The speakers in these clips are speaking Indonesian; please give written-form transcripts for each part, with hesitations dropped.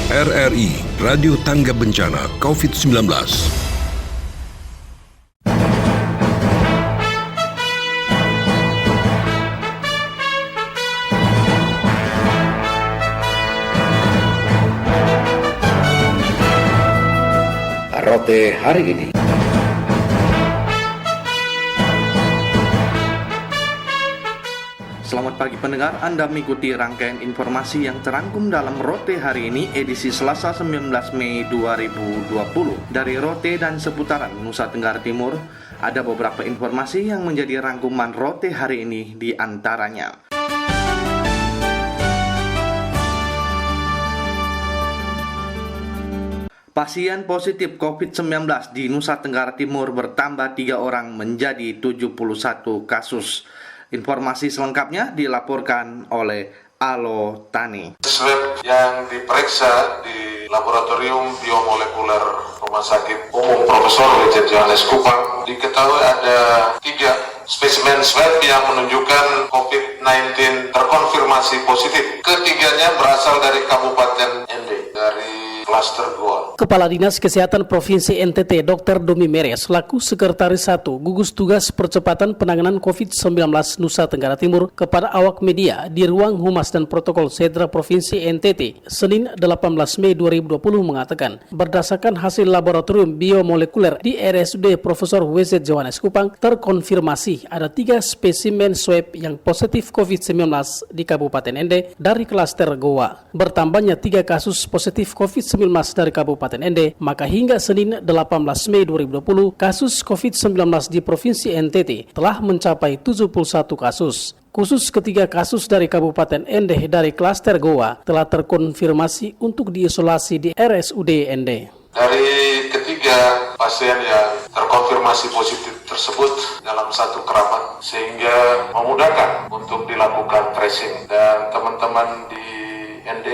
RRI Radio Tangga Bencana COVID-19. Rote hari ini. Selamat pagi pendengar, Anda mengikuti rangkaian informasi yang terangkum dalam Rote hari ini edisi Selasa 19 Mei 2020. Dari Rote dan seputaran Nusa Tenggara Timur, ada beberapa informasi yang menjadi rangkuman Rote hari ini di antaranya. Pasien positif COVID-19 di Nusa Tenggara Timur bertambah 3 orang menjadi 71 kasus. Informasi selengkapnya dilaporkan oleh Alo Tani. Swab yang diperiksa di Laboratorium Biomolekuler Rumah Sakit Umum Profesor W.J. Johannes Kupang diketahui ada 3 spesimen swab yang menunjukkan COVID-19 terkonfirmasi positif. Ketiganya berasal dari Kabupaten Ende, dari klaster Goa. Kepala Dinas Kesehatan Provinsi NTT Dr. Domi Mere selaku Sekretaris 1 gugus tugas percepatan penanganan COVID-19 Nusa Tenggara Timur kepada awak media di ruang Humas dan Protokol Sedra Provinsi NTT Senin 18 Mei 2020 mengatakan berdasarkan hasil laboratorium biomolekuler di RSUD Profesor W.J. Johannes Kupang terkonfirmasi ada 3 spesimen swab yang positif COVID-19 di Kabupaten Ende dari klaster Goa. Bertambahnya 3 kasus positif COVID-19 dari Kabupaten Ende, maka hingga Senin 18 Mei 2020, kasus COVID-19 di Provinsi NTT telah mencapai 71 kasus. Khusus ketiga kasus dari Kabupaten Ende dari klaster Goa telah terkonfirmasi untuk diisolasi di RSUD Ende. Dari ketiga pasien yang terkonfirmasi positif tersebut dalam satu kerabat, sehingga memudahkan untuk dilakukan tracing, dan teman-teman di ND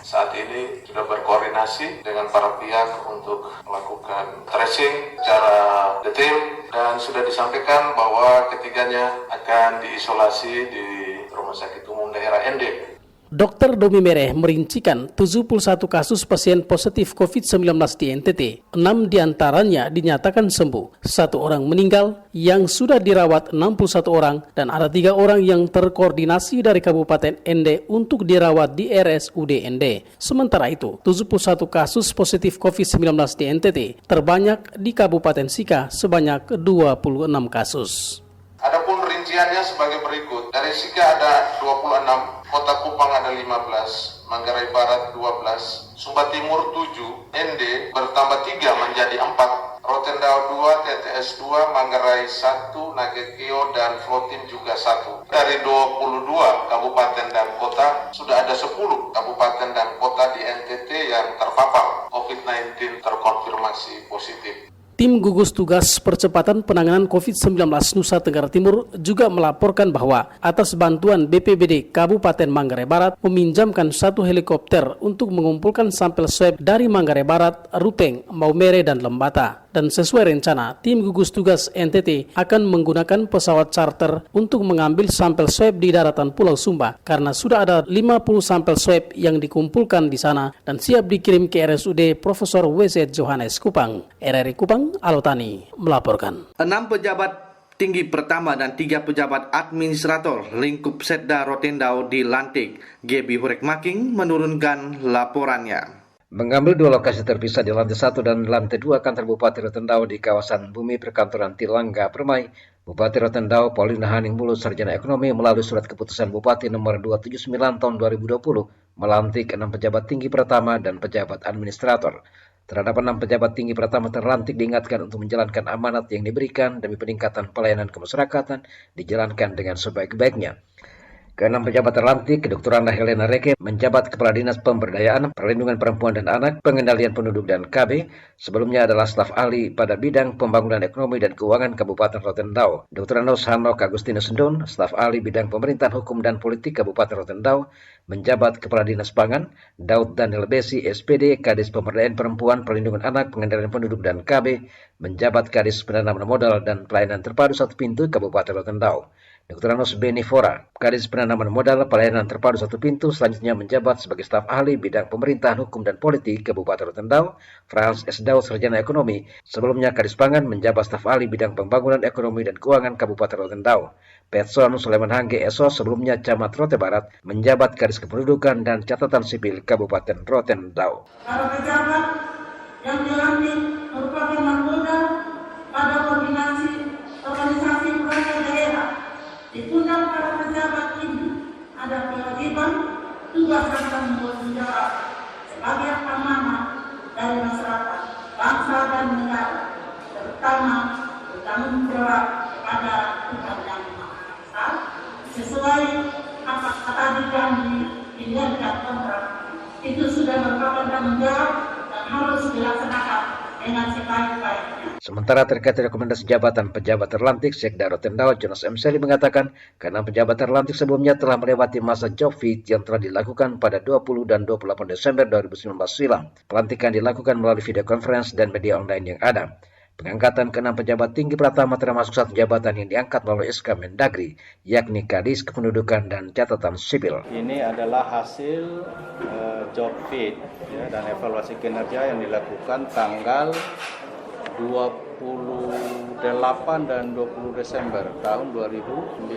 saat ini sudah berkoordinasi dengan para pihak untuk melakukan tracing secara detail dan sudah disampaikan bahwa ketiganya akan diisolasi di Rumah Sakit Umum Daerah ND. Dr. Domi Mere merincikan 71 kasus pasien positif COVID-19 di NTT. 6 diantaranya dinyatakan sembuh, 1 orang meninggal, yang sudah dirawat 61 orang, dan ada 3 orang yang terkoordinasi dari Kabupaten Ende untuk dirawat di RSUD Ende. Sementara itu, 71 kasus positif COVID-19 di NTT terbanyak di Kabupaten Sika sebanyak 26 kasus. Adapun rinciannya sebagai berikut. Dari Sika ada 26, Kota Kupang ada 15, Manggarai Barat 12, Sumba Timur 7, ND bertambah 3 menjadi 4, Rotendao 2, TTS 2, Manggarai 1, Nagekeo dan Flotin juga 1. Dari 22 kabupaten dan kota, sudah ada 10 kabupaten dan kota di NTT yang terpapar COVID-19 terkonfirmasi positif. Tim gugus tugas percepatan penanganan COVID-19 Nusa Tenggara Timur juga melaporkan bahwa atas bantuan BPBD Kabupaten Manggarai Barat meminjamkan 1 helikopter untuk mengumpulkan sampel swab dari Manggarai Barat, Ruteng, Maumere, dan Lembata. Dan sesuai rencana, tim gugus tugas NTT akan menggunakan pesawat charter untuk mengambil sampel swab di daratan Pulau Sumba karena sudah ada 50 sampel swab yang dikumpulkan di sana dan siap dikirim ke RSUD Profesor W.J. Johannes Kupang. RRI Kupang, Alotani melaporkan. 6 pejabat tinggi pertama dan 3 pejabat administrator lingkup Sedda Rotendao dilantik. Gebi Hurekmaking menurunkan laporannya. Mengambil 2 lokasi terpisah di lantai 1 dan lantai 2 kantor Bupati Rotendao di kawasan Bumi Perkantoran Tilangga Permai, Bupati Rotendao Paulina Haning Mulut Sarjana Ekonomi melalui surat keputusan Bupati nomor 279 tahun 2020 melantik 6 pejabat tinggi pertama dan pejabat administrator. Terhadap 6 pejabat tinggi pertama terlantik diingatkan untuk menjalankan amanat yang diberikan demi peningkatan pelayanan kemasyarakatan dijalankan dengan sebaik-baiknya. Keenam pejabat terlantik, Dr. Anda Helena Reke menjabat Kepala Dinas Pemberdayaan, Perlindungan Perempuan dan Anak, Pengendalian Penduduk dan KB. Sebelumnya adalah staf ahli pada bidang pembangunan ekonomi dan keuangan Kabupaten Rotendao. Dr. Anos Hanok Agustinus Sendon, staf ahli bidang pemerintahan hukum dan politik Kabupaten Rotendao, menjabat Kepala Dinas Pangan. Daud Daniel Besi, SPD, Kadis Pemberdayaan Perempuan, Perlindungan Anak, Pengendalian Penduduk dan KB, menjabat Kadis Penanaman Modal dan Pelayanan Terpadu Satu Pintu Kabupaten Rotendao. Dr. Anus Benifora, Kadis Penanaman Modal Pelayanan Terpadu Satu Pintu, selanjutnya menjabat sebagai staf ahli bidang pemerintahan hukum dan politik Kabupaten Rotendao. Frans S. Daud, Sarjana Ekonomi, sebelumnya Kadis Pangan menjabat staf ahli bidang pembangunan ekonomi dan keuangan Kabupaten Rotendao. Petson Sulaiman Hangge SO, sebelumnya Camat Rote Barat, menjabat Kadis Kependudukan dan Catatan Sipil Kabupaten Rotendao. Para pejabat yang dilantik merupakan nakoda pada koordinasi organisasi perangkat daerah. Di pundak para pejabat ini ada kewajiban tugas dan tanggung jawab sebagai amanah dari masyarakat, bangsa dan negara, terutama bertanggung jawab kepada Tuhan Yang Maha Esa sesuai apa tadi yang diingatkan kontrak. Itu sudah merupakan tanggung jawab dan harus dilaksanakan dengan sebaik-baiknya. Sementara terkait rekomendasi jabatan pejabat terlantik, Sekda Rotendao Jonas M. Seli mengatakan karena pejabat terlantik sebelumnya telah melewati masa job fit yang telah dilakukan pada 20 dan 28 Desember 2019 silam. Pelantikan dilakukan melalui video conference dan media online yang ada. Pengangkatan ke-6 pejabat tinggi Pratama termasuk satu jabatan yang diangkat melalui SK Mendagri, yakni Kadis Kependudukan dan Catatan Sipil. Ini adalah hasil job fit ya, dan evaluasi kinerja yang dilakukan tanggal 28 dan 20 Desember tahun 2019.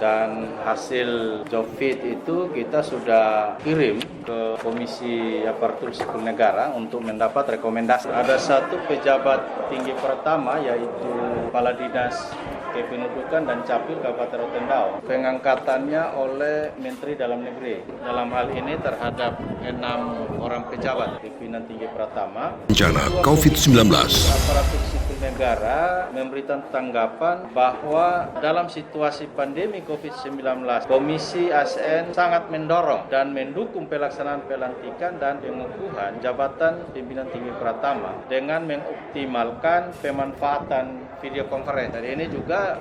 Dan hasil job fit itu kita sudah kirim ke Komisi Aparatur Sipil Negara untuk mendapat rekomendasi. Ada satu pejabat tinggi pertama yaitu Kepala Dinas Kependudukan dan Capil Kabupaten Rotendao. Pengangkatannya oleh Menteri Dalam Negeri. Dalam hal ini terhadap 6 orang pejabat pimpinan tinggi Pratama. Bencana COVID-19. Aparatur Sipil Negara memberikan tanggapan bahwa dalam situasi pandemi COVID-19, Komisi ASN sangat mendorong dan mendukung pelaksanaan pelantikan dan pengukuhan jabatan pimpinan tinggi Pratama dengan mengoptimalkan pemanfaatan video conference. Dan ini juga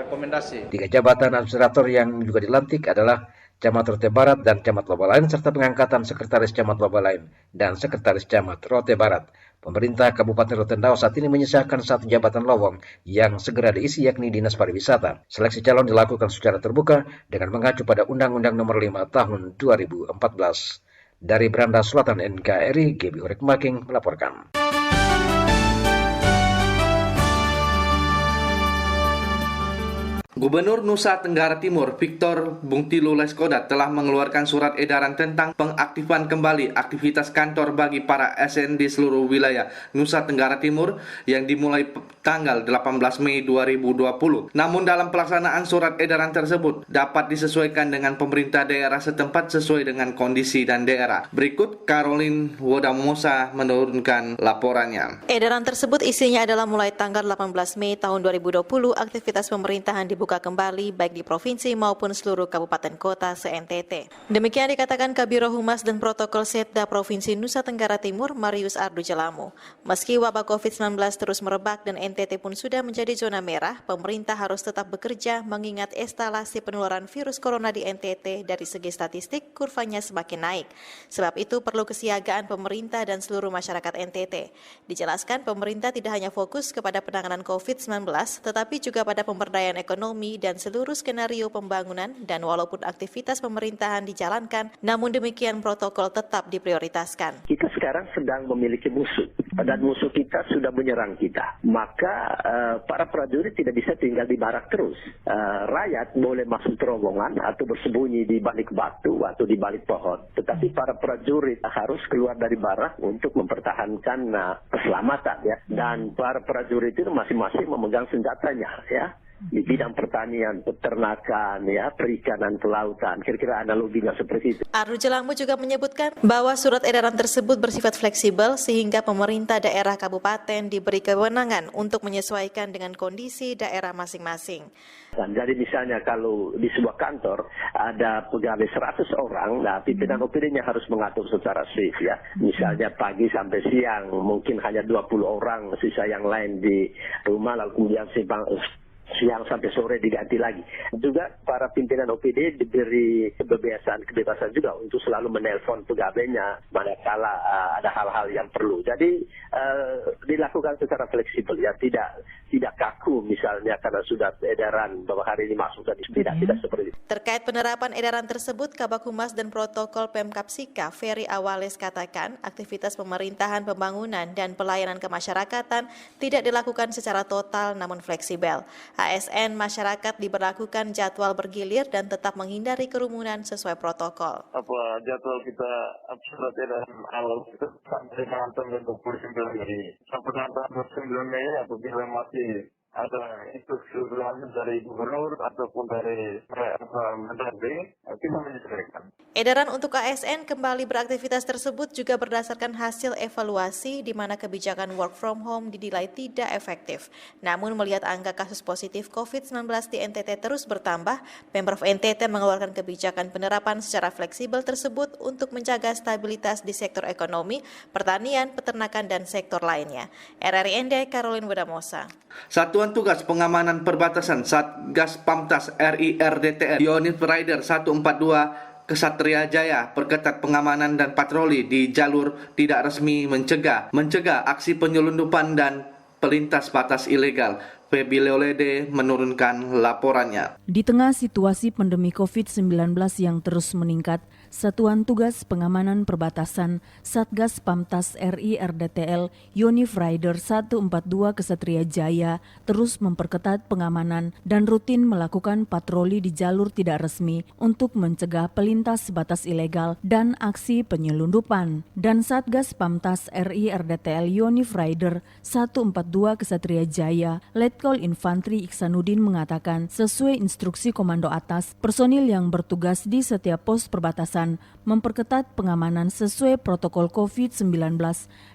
rekomendasi. 3 jabatan administrator yang juga dilantik adalah Camat Rote Barat dan Camat Lobalain serta pengangkatan Sekretaris Camat Lobalain dan Sekretaris Camat Rote Barat. Pemerintah Kabupaten Rotendao saat ini menyisakan 1 jabatan lowong yang segera diisi yakni Dinas Pariwisata. Seleksi calon dilakukan secara terbuka dengan mengacu pada Undang-Undang Nomor 5 Tahun 2014. Dari Beranda Selatan NKRI, GB Urek Making melaporkan. Gubernur Nusa Tenggara Timur Victor Bungtilu Leskodat telah mengeluarkan surat edaran tentang pengaktifan kembali aktivitas kantor bagi para ASN di seluruh wilayah Nusa Tenggara Timur yang dimulai tanggal 18 Mei 2020. Namun dalam pelaksanaan surat edaran tersebut dapat disesuaikan dengan pemerintah daerah setempat sesuai dengan kondisi dan daerah. Berikut Caroline Wodamosa menurunkan laporannya. Edaran tersebut isinya adalah mulai tanggal 18 Mei tahun 2020 aktivitas pemerintahan dibuka kembali baik di provinsi maupun seluruh kabupaten kota se-NTT. Demikian dikatakan Kabiro Humas dan Protokol Setda Provinsi Nusa Tenggara Timur Marius Ardu Jalamu. Meski wabah COVID-19 terus merebak dan NTT pun sudah menjadi zona merah, pemerintah harus tetap bekerja mengingat eskalasi penularan virus corona di NTT dari segi statistik kurvanya semakin naik. Sebab itu perlu kesiagaan pemerintah dan seluruh masyarakat NTT. Dijelaskan pemerintah tidak hanya fokus kepada penanganan COVID-19 tetapi juga pada pemberdayaan ekonomi dan seluruh skenario pembangunan dan walaupun aktivitas pemerintahan dijalankan, namun demikian protokol tetap diprioritaskan. Kita sekarang sedang memiliki musuh dan musuh kita sudah menyerang kita. Maka para prajurit tidak bisa tinggal di barak terus. Rakyat boleh masuk terowongan atau bersembunyi di balik batu atau di balik pohon. Tetapi para prajurit harus keluar dari barak untuk mempertahankan keselamatan ya. Dan para prajurit itu masing-masing memegang senjatanya ya. Di bidang pertanian, peternakan, ya, perikanan, kelautan. Kira-kira analoginya seperti itu. Ardu Jalamu juga menyebutkan bahwa surat edaran tersebut bersifat fleksibel sehingga pemerintah daerah kabupaten diberi kewenangan untuk menyesuaikan dengan kondisi daerah masing-masing. Jadi misalnya kalau di sebuah kantor ada pegawai 100 orang, nah pimpinan OPD-nya harus mengatur secara shift ya. Misalnya pagi sampai siang, mungkin hanya 20 orang, sisa yang lain di rumah, lalu kemudian siang sampai sore diganti lagi. Juga para pimpinan OPD diberi kebebasan juga untuk selalu menelpon pegawainya manakala ada hal-hal yang perlu. Jadi dilakukan secara fleksibel ya, tidak kaku misalnya karena sudah edaran bahwa hari ini masuk dan tidak seperti itu. Terkait penerapan edaran tersebut, Kabag Humas dan Protokol Pemkab Sika, Ferry Awales katakan aktivitas pemerintahan, pembangunan dan pelayanan kemasyarakatan tidak dilakukan secara total namun fleksibel. ASN masyarakat diberlakukan jadwal bergilir dan tetap menghindari kerumunan sesuai protokol. Jadwal kita surat edaran awal itu sampai tanggal 29 Mei. Sampai tanggal 29 Mei apabila masih ada instruksi ulangan dari gubernur ataupun dari Mendagri, kita menyesuaikan. Edaran untuk ASN kembali beraktivitas tersebut juga berdasarkan hasil evaluasi di mana kebijakan work from home dinilai tidak efektif. Namun melihat angka kasus positif COVID-19 di NTT terus bertambah, Pemprov NTT mengeluarkan kebijakan penerapan secara fleksibel tersebut untuk menjaga stabilitas di sektor ekonomi, pertanian, peternakan, dan sektor lainnya. RRI Caroline Budamosa. Satuan Tugas Pengamanan Perbatasan Satgas Pamtas RI RDTL Unit Rider 142 Kesatria Jaya perketat pengamanan dan patroli di jalur tidak resmi mencegah aksi penyelundupan dan pelintas batas ilegal. Febi Leolede menurunkan laporannya. Di tengah situasi pandemi COVID-19 yang terus meningkat, Satuan Tugas Pengamanan Perbatasan Satgas Pamtas RI RDTL Unif Rider 142 Kesatria Jaya terus memperketat pengamanan dan rutin melakukan patroli di jalur tidak resmi untuk mencegah pelintas batas ilegal dan aksi penyelundupan. Dan Satgas Pamtas RI RDTL Unif Rider 142 Kesatria Jaya Letkol Infantri Iksanuddin mengatakan sesuai instruksi komando atas, personil yang bertugas di setiap pos perbatasan memperketat pengamanan sesuai protokol COVID-19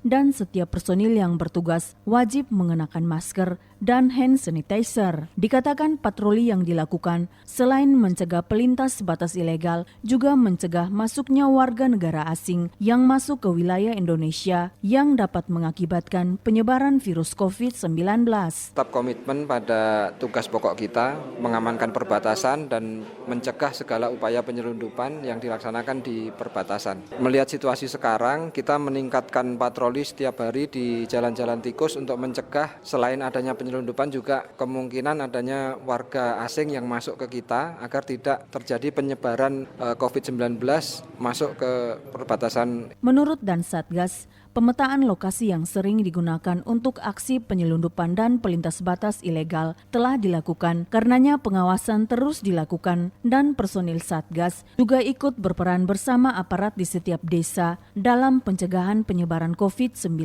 dan setiap personil yang bertugas wajib mengenakan masker dan hand sanitizer. Dikatakan patroli yang dilakukan selain mencegah pelintas batas ilegal, juga mencegah masuknya warga negara asing yang masuk ke wilayah Indonesia yang dapat mengakibatkan penyebaran virus COVID-19. Tetap komitmen pada tugas pokok kita, mengamankan perbatasan dan mencegah segala upaya penyelundupan yang dilaksanakan di perbatasan. Melihat situasi sekarang, kita meningkatkan patroli setiap hari di jalan-jalan tikus untuk mencegah selain adanya penyelundupan juga kemungkinan adanya warga asing yang masuk ke kita agar tidak terjadi penyebaran COVID-19 masuk ke perbatasan. Menurut Dan Satgas, pemetaan lokasi yang sering digunakan untuk aksi penyelundupan dan pelintas batas ilegal telah dilakukan. Karenanya pengawasan terus dilakukan dan personil Satgas juga ikut berperan bersama aparat di setiap desa dalam pencegahan penyebaran COVID-19.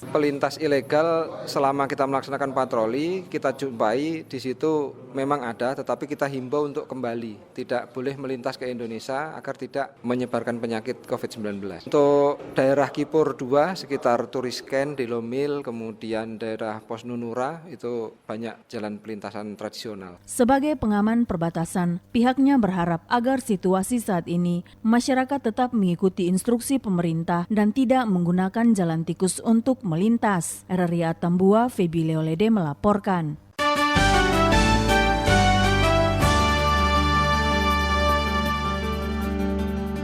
Pelintas ilegal selama kita melaksanakan patroli, kita jumpai di situ memang ada, tetapi kita himbau untuk kembali. Tidak boleh melintas ke Indonesia agar tidak menyebarkan penyakit COVID-19. Untuk daerah Kipur 2, sekitar Turisken, Delomil, kemudian daerah Pos Nunura, itu banyak jalan pelintasan tradisional. Sebagai pengaman perbatasan, pihaknya berharap agar situasi saat ini masyarakat tetap mengikuti instruksi pemerintah dan tidak menggunakan jalan tikus untuk melintas. RRI Atambua, Febi Leolede melaporkan.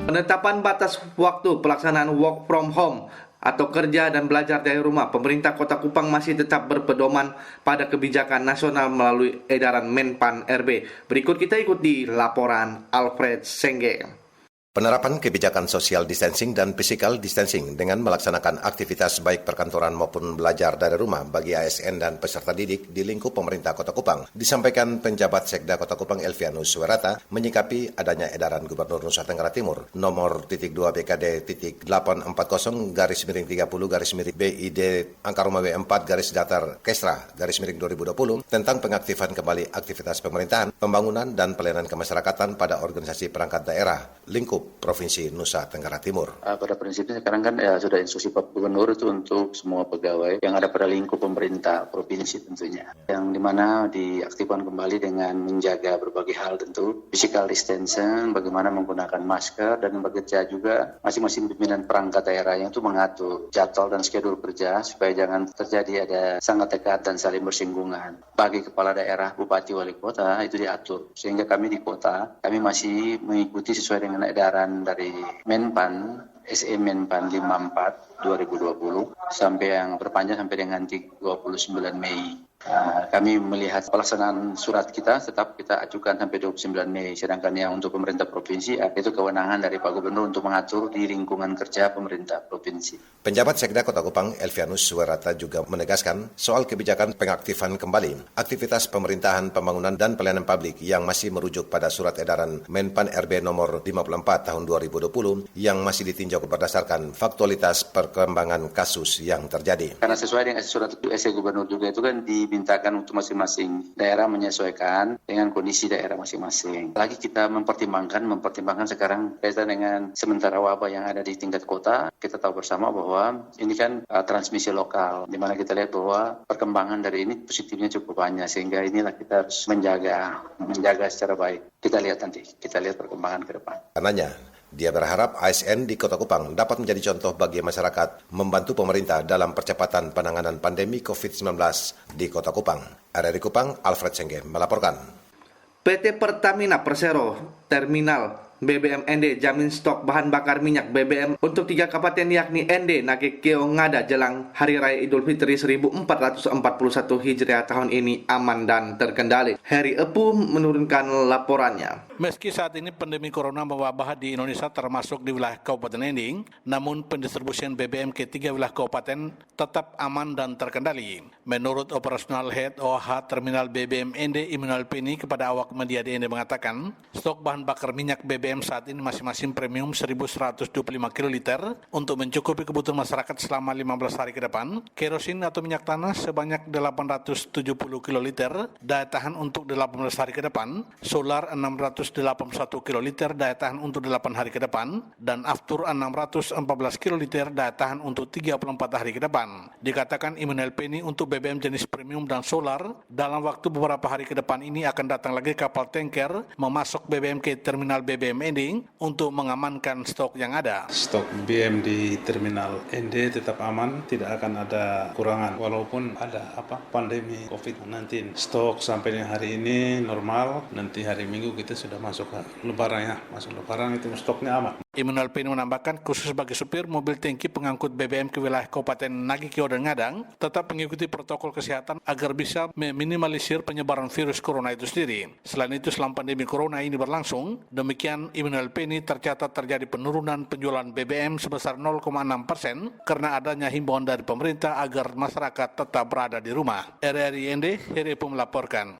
Penetapan batas waktu pelaksanaan work from home atau kerja dan belajar dari rumah, pemerintah Kota Kupang masih tetap berpedoman pada kebijakan nasional melalui edaran Menpan RB. Berikut kita ikuti laporan Alfred Sengge. Penerapan kebijakan social distancing dan physical distancing dengan melaksanakan aktivitas baik perkantoran maupun belajar dari rumah bagi ASN dan peserta didik di lingkup pemerintah Kota Kupang disampaikan penjabat Sekda Kota Kupang Elvianus Suwerata menyikapi adanya edaran Gubernur Nusa Tenggara Timur nomor 2 BKD.840/30/BID angka Roma W4 _Kestra_2020 tentang pengaktifan kembali aktivitas pemerintahan, pembangunan dan pelayanan kemasyarakatan pada organisasi perangkat daerah, lingkup lingkup Provinsi Nusa Tenggara Timur. Pada prinsipnya sekarang kan sudah instruksi Pak Gubernur itu untuk semua pegawai yang ada pada lingkup pemerintah provinsi tentunya, yang dimana diaktifkan kembali dengan menjaga berbagai hal, tentu physical distancing, bagaimana menggunakan masker, dan bekerja juga masing-masing pimpinan perangkat daerah yang itu mengatur jadwal dan schedule kerja supaya jangan terjadi ada sangat dekat dan saling bersinggungan. Bagi kepala daerah, bupati, wali kota itu diatur, sehingga kami di kota kami masih mengikuti sesuai dengan edaran dari Menpan, SE Menpan 54 2020 sampai yang berpanjang sampai dengan 29 Mei. Kami melihat pelaksanaan surat kita tetap kita ajukan sampai 29 Mei, sedangkan yang untuk pemerintah provinsi itu kewenangan dari Pak Gubernur untuk mengatur di lingkungan kerja pemerintah provinsi. Penjabat Sekda Kota Kupang, Elvianus Suwerata, juga menegaskan soal kebijakan pengaktifan kembali aktivitas pemerintahan, pembangunan, dan pelayanan publik yang masih merujuk pada surat edaran Menpan RB nomor 54 tahun 2020 yang masih ditinjau berdasarkan faktualitas perkembangan kasus yang terjadi. Karena sesuai dengan surat SE Gubernur juga itu kan dimintakan untuk masing-masing daerah menyesuaikan dengan kondisi daerah masing-masing. Lagi kita mempertimbangkan sekarang kaitan dengan sementara wabah yang ada di tingkat kota. Kita tahu bersama bahwa ini kan transmisi lokal, di mana kita lihat bahwa perkembangan dari ini positifnya cukup banyak, sehingga inilah kita harus menjaga secara baik. Kita lihat perkembangan ke depan. Karenanya, dia berharap ASN di Kota Kupang dapat menjadi contoh bagi masyarakat membantu pemerintah dalam percepatan penanganan pandemi COVID-19 di Kota Kupang. RRI Kupang, Alfred Sengge melaporkan. PT Pertamina Persero Terminal BBM ND jamin stok bahan bakar minyak BBM untuk 3 kabupaten yakni ND, Nage, Keo, Ngada jelang Hari Raya Idul Fitri 1441 Hijriah tahun ini aman dan terkendali. Heri Epu menurunkan laporannya. Meski saat ini pandemi corona mewabah di Indonesia termasuk di wilayah Kabupaten Ending, namun pendistribusian BBM ke 3 wilayah kabupaten tetap aman dan terkendali. Menurut Operasional Head OH Terminal BBM ND Immanuel Penny kepada awak media di ND mengatakan, stok bahan bakar minyak BBM saat ini masing-masing premium 1.125 kiloliter untuk mencukupi kebutuhan masyarakat selama 15 hari ke depan, kerosin atau minyak tanah sebanyak 870 kiloliter, daya tahan untuk 18 hari ke depan, solar 681 kiloliter, daya tahan untuk 8 hari ke depan, dan aftur 614 kiloliter, daya tahan untuk 34 hari ke depan. Dikatakan Immanuel Penny untuk BBM jenis premium dan solar, dalam waktu beberapa hari ke depan ini akan datang lagi kapal tanker memasok BBM ke terminal BBM Ending untuk mengamankan stok yang ada. Stok BBM di terminal ND tetap aman, tidak akan ada kurangan walaupun ada pandemi COVID-19. Stok sampai dengan hari ini normal, nanti hari Minggu kita sudah masuk lebaran ya. Masuk lebaran itu stoknya aman. Immanuel Penny menambahkan khusus bagi supir mobil tangki pengangkut BBM ke wilayah Kabupaten Nage, Keo, dan Ngadang tetap mengikuti protokol kesehatan agar bisa meminimalisir penyebaran virus corona itu sendiri. Selain itu, selama pandemi corona ini berlangsung, demikian Immanuel Penny tercatat terjadi penurunan penjualan BBM sebesar 0,6% karena adanya himbauan dari pemerintah agar masyarakat tetap berada di rumah. RRI ND, Heri Epu melaporkan.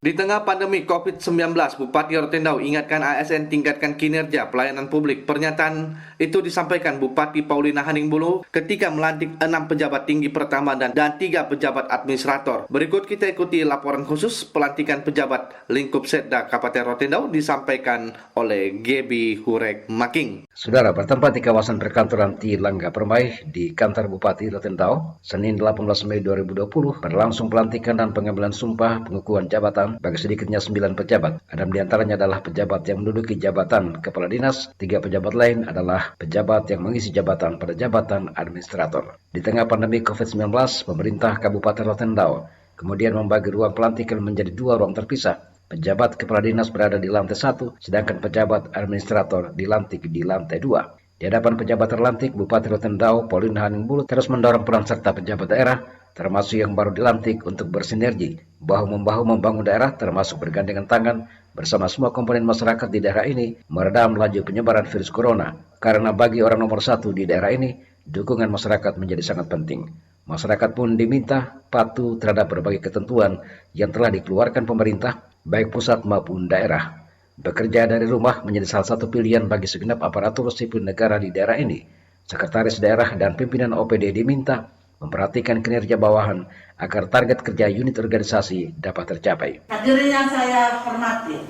Di tengah pandemi COVID-19, Bupati Rotendao ingatkan ASN tingkatkan kinerja pelayanan publik. Pernyataan itu disampaikan Bupati Paulina Haningbulu ketika melantik 6 pejabat tinggi pertambangan dan 3 pejabat administrator. Berikut kita ikuti laporan khusus pelantikan pejabat lingkup Setda Kabupaten Rotendao disampaikan oleh Gebi Hurek Making. Saudara, bertempat di kawasan perkantoran Tilangga Permai di kantor Bupati Rotendao, Senin 18 Mei 2020 berlangsung pelantikan dan pengambilan sumpah pengukuhan jabatan bagi sedikitnya 9 pejabat. 6 diantaranya adalah pejabat yang menduduki jabatan kepala dinas, 3 pejabat lain adalah pejabat yang mengisi jabatan pada jabatan administrator. Di tengah pandemi COVID-19, pemerintah Kabupaten Rotendao kemudian membagi ruang pelantikan menjadi 2 ruang terpisah. Pejabat kepala dinas berada di lantai 1, sedangkan pejabat administrator dilantik di lantai 2. Di hadapan pejabat terlantik, Bupati Rotendao Paulina Haningbulu terus mendorong peran serta pejabat daerah, termasuk yang baru dilantik, untuk bersinergi, bahu-membahu membangun daerah, termasuk bergandengan tangan bersama semua komponen masyarakat di daerah ini meredam laju penyebaran virus corona. Karena bagi orang nomor 1 di daerah ini, dukungan masyarakat menjadi sangat penting. Masyarakat pun diminta patuh terhadap berbagai ketentuan yang telah dikeluarkan pemerintah, baik pusat maupun daerah. Bekerja dari rumah menjadi salah satu pilihan bagi segenap aparatur sipil negara di daerah ini. Sekretaris daerah dan pimpinan OPD diminta memperhatikan kinerja bawahan agar target kerja unit organisasi dapat tercapai. Hadirin yang saya hormati,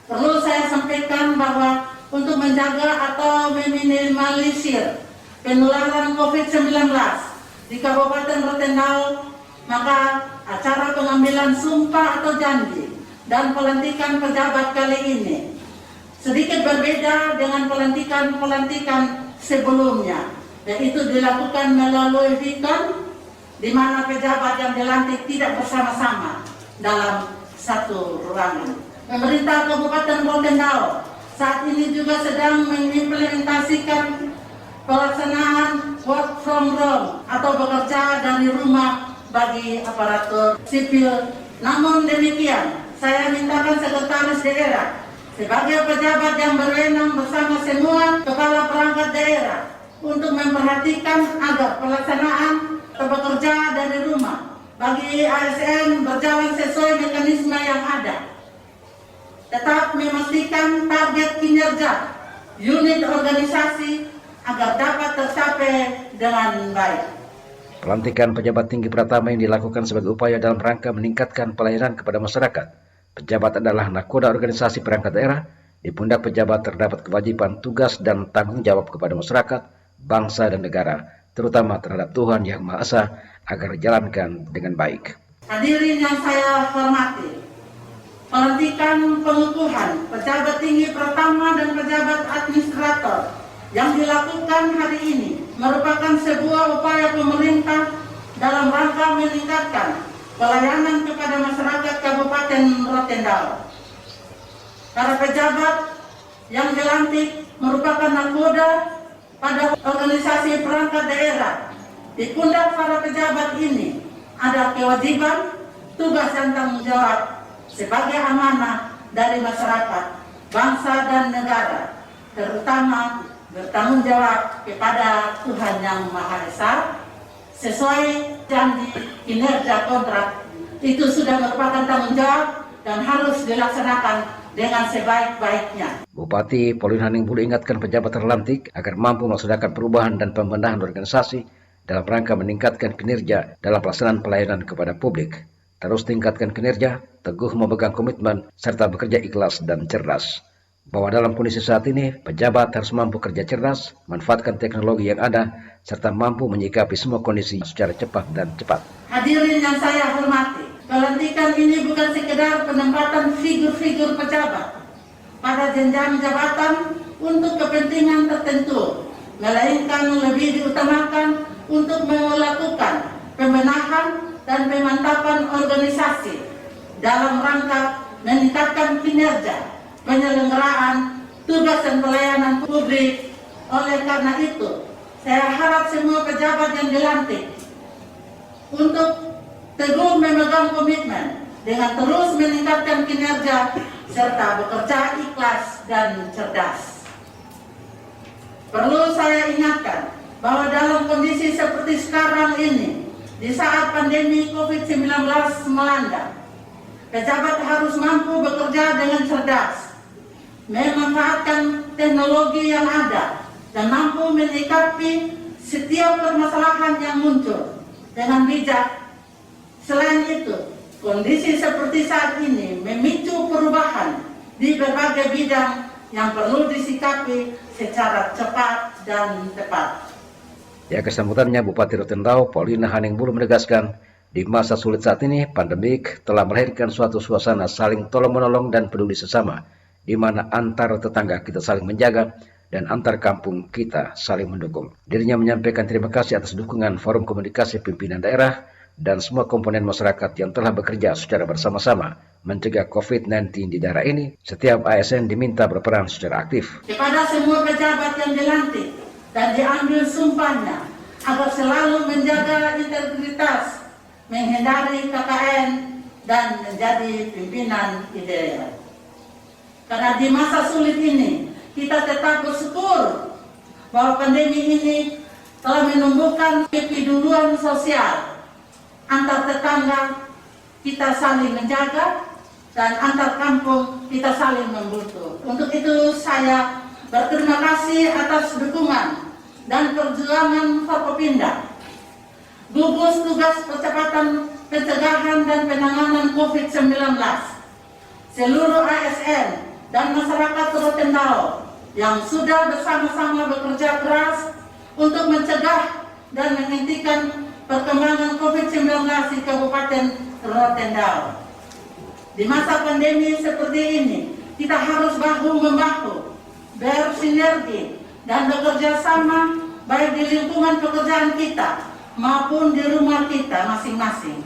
perlu saya sampaikan bahwa untuk menjaga atau meminimalisir penularan COVID-19 di Kabupaten Rotendao, maka acara pengambilan sumpah atau janji dan pelantikan pejabat kali ini sedikit berbeda dengan pelantikan sebelumnya, yaitu dilakukan melalui vikon, di mana pejabat yang dilantik tidak bersama-sama dalam satu ruangan. Pemerintah Kabupaten Rotendao saat ini juga sedang mengimplementasikan pelaksanaan work from home atau bekerja dari rumah bagi aparatur sipil. Namun demikian, saya mintakan sekretaris daerah sebagai pejabat yang berwenang bersama semua kepala perangkat daerah untuk memperhatikan agar pelaksanaan bekerja dari rumah bagi ASN berjalan sesuai mekanisme yang ada. Tetap memastikan target kinerja unit organisasi agar dapat tercapai dengan baik. Pelantikan pejabat tinggi pertama yang dilakukan sebagai upaya dalam rangka meningkatkan pelayanan kepada masyarakat. Pejabat adalah nakoda organisasi perangkat daerah. Di pundak pejabat terdapat kewajiban, tugas, dan tanggung jawab kepada masyarakat, bangsa, dan negara, terutama terhadap Tuhan Yang Maha Esa, agar dijalankan dengan baik. Hadirin yang saya hormati, pelantikan pengukuhan pejabat tinggi pertama dan pejabat administrator yang dilakukan hari ini merupakan sebuah upaya pemerintah dalam rangka meningkatkan pelayanan kepada masyarakat Kabupaten Rotendao. Para pejabat yang dilantik merupakan nakoda pada organisasi perangkat daerah. Di pundak para pejabat ini ada kewajiban, tugas, dan tanggung jawab sebagai amanah dari masyarakat, bangsa, dan negara, terutama bertanggung jawab kepada Tuhan Yang Maha Esa sesuai janji kinerja kontrak. Itu sudah merupakan tanggung jawab dan harus dilaksanakan dengan sebaik-baiknya. Bupati Pauline Haningbulu ingatkan pejabat terlantik agar mampu melaksanakan perubahan dan pembenahan organisasi dalam rangka meningkatkan kinerja dalam pelaksanaan pelayanan kepada publik. Terus tingkatkan kinerja, teguh memegang komitmen, serta bekerja ikhlas dan cerdas. Bahwa dalam kondisi saat ini, pejabat harus mampu kerja cerdas, manfaatkan teknologi yang ada, serta mampu menyikapi semua kondisi secara cepat dan cepat. Hadirin yang saya hormati, pelantikan ini bukan sekedar penempatan figur-figur pejabat pada jenjang jabatan untuk kepentingan tertentu, melainkan lebih diutamakan untuk melakukan pembenahan dan pemantapan organisasi dalam rangka meningkatkan kinerja penyelenggaraan tugas dan pelayanan publik. Oleh karena itu, saya harap semua pejabat yang dilantik untuk teguh memegang komitmen dengan terus meningkatkan kinerja serta bekerja ikhlas dan cerdas. Perlu saya ingatkan bahwa dalam kondisi seperti sekarang ini, di saat pandemi COVID-19 melanda, pejabat harus mampu bekerja dengan cerdas, memanfaatkan teknologi yang ada, dan mampu menyikapi setiap permasalahan yang muncul dengan bijak. Selain itu, kondisi seperti saat ini memicu perubahan di berbagai bidang yang perlu disikapi secara cepat dan tepat. Ya, kesambutannya Bupati Rotendao Pauline Haningbulu menegaskan, di masa sulit saat ini, pandemik telah melahirkan suatu suasana saling tolong-menolong dan peduli sesama, di mana antar tetangga kita saling menjaga dan antar kampung kita saling mendukung. Dirinya menyampaikan terima kasih atas dukungan Forum Komunikasi Pimpinan Daerah dan semua komponen masyarakat yang telah bekerja secara bersama-sama mencegah COVID-19 di daerah ini. Setiap ASN diminta berperan secara aktif. Kepada semua pejabat yang dilantik dan diambil sumpahnya agar selalu menjaga integritas, menghindari KKN, dan menjadi pimpinan ideal. Karena di masa sulit ini, kita tetap bersyukur bahwa pandemi ini telah menumbuhkan kepedulian sosial. Antar tetangga kita saling menjaga dan antar kampung kita saling membantu. Untuk itu saya berterima kasih atas dukungan dan perjuangan Forkopimda gugus tugas percepatan pencegahan dan penanganan COVID-19, seluruh ASN dan masyarakat Rotendao yang sudah bersama-sama bekerja keras untuk mencegah dan menghentikan perkembangan COVID-19 di Kabupaten Rotendao. Di masa pandemi seperti ini, kita harus bahu-membahu, bersinergi, dan bekerja sama baik di lingkungan pekerjaan kita maupun di rumah kita masing-masing.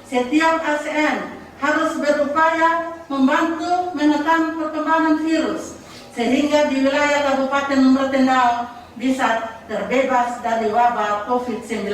Setiap ASN harus berupaya membantu menekan perkembangan virus sehingga di wilayah Kabupaten Rotendao bisa terbebas dari wabah COVID-19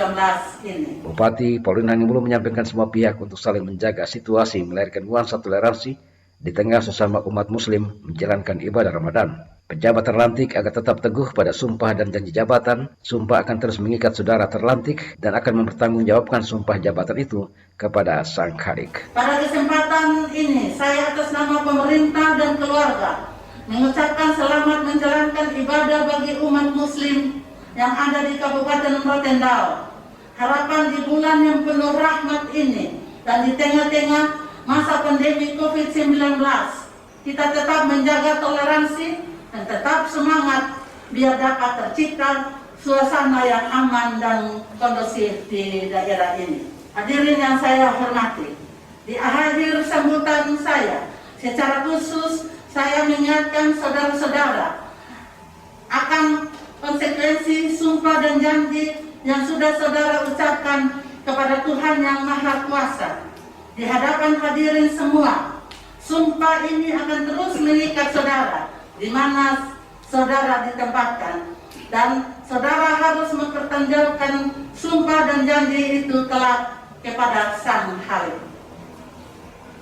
ini. Bupati Paulina Haningmulo menyampaikan semua pihak untuk saling menjaga situasi melahirkan nuansa toleransi di tengah sesama umat muslim menjalankan ibadah Ramadan. Pejabat terlantik agar tetap teguh pada sumpah dan janji jabatan. Sumpah akan terus mengikat saudara terlantik dan akan mempertanggungjawabkan sumpah jabatan itu kepada Sang Khalik. Pada kesempatan ini, saya atas nama pemerintah dan keluarga mengucapkan selamat menjalankan ibadah bagi umat muslim yang ada di Kabupaten Rotendao. Harapan di bulan yang penuh rahmat ini dan di tengah-tengah masa pandemi COVID-19, kita tetap menjaga toleransi dan tetap semangat biar dapat tercipta suasana yang aman dan kondusif di daerah ini. Hadirin yang saya hormati, di akhir sambutan saya, secara khusus saya mengingatkan saudara-saudara akan konsekuensi sumpah dan janji yang sudah saudara ucapkan kepada Tuhan Yang Maha Kuasa. Di hadapan hadirin semua, sumpah ini akan terus mengikat saudara di mana saudara ditempatkan, dan saudara harus mempertanggungjawabkan sumpah dan janji itu kelak kepada Sang Khalik.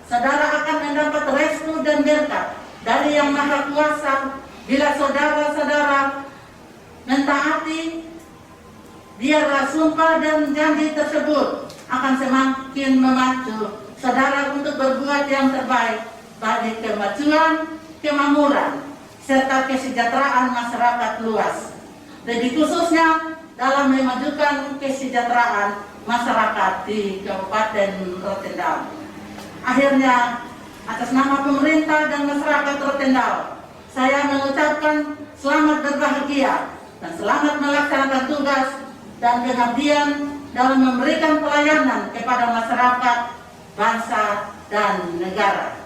Saudara akan mendapat restu dan berkat dari Yang Maha Kuasa bila saudara-saudara mentaati. Biarlah sumpah dan janji tersebut akan semakin memacu saudara untuk berbuat yang terbaik bagi kemajuan, kemakmuran, serta kesejahteraan masyarakat luas. Lebih khususnya dalam memajukan kesejahteraan masyarakat di Kabupaten Rotendao. Akhirnya, atas nama pemerintah dan masyarakat Rotendao, saya mengucapkan selamat berbahagia dan selamat melaksanakan tugas dan pengabdian dalam memberikan pelayanan kepada masyarakat, bangsa, dan negara.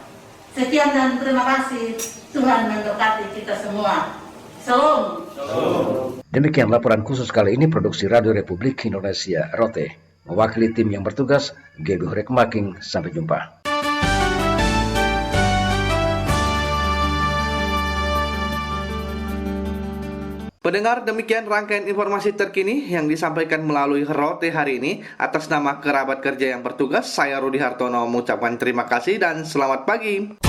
Sekian dan terima kasih. Tuhan memberkati kita semua. Salam. Demikian laporan khusus kali ini produksi Radio Republik Indonesia Rote. Mewakili tim yang bertugas, Gebi Hurek Making. Sampai jumpa. Pendengar, demikian rangkaian informasi terkini yang disampaikan melalui Rote hari ini. Atas nama kerabat kerja yang bertugas, saya Rudi Hartono mengucapkan terima kasih dan selamat pagi.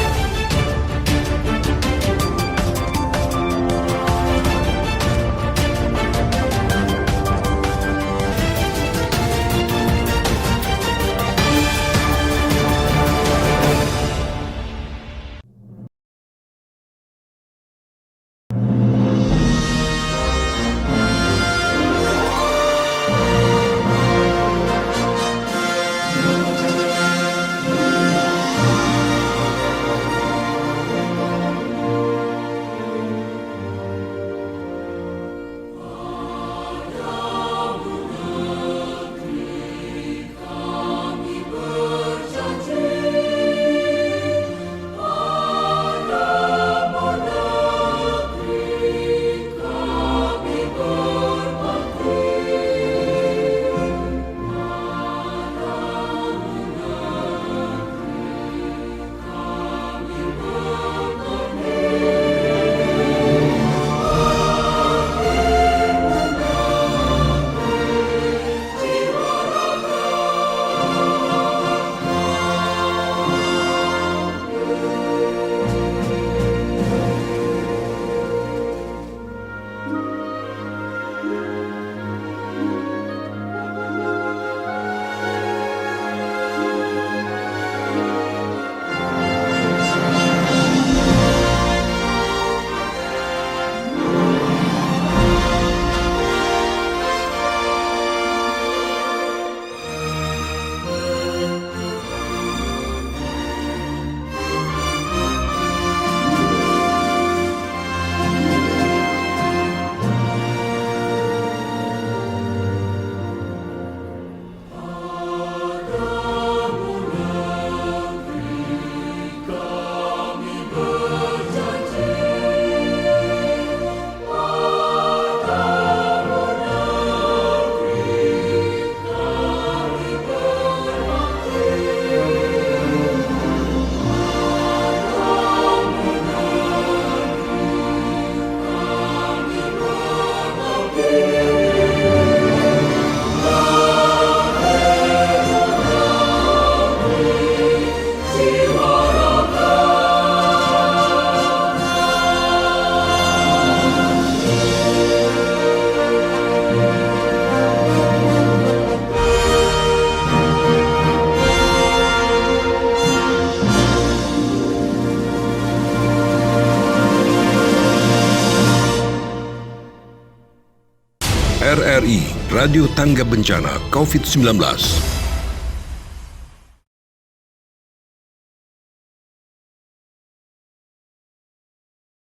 RRI Radio Tangga Bencana COVID-19.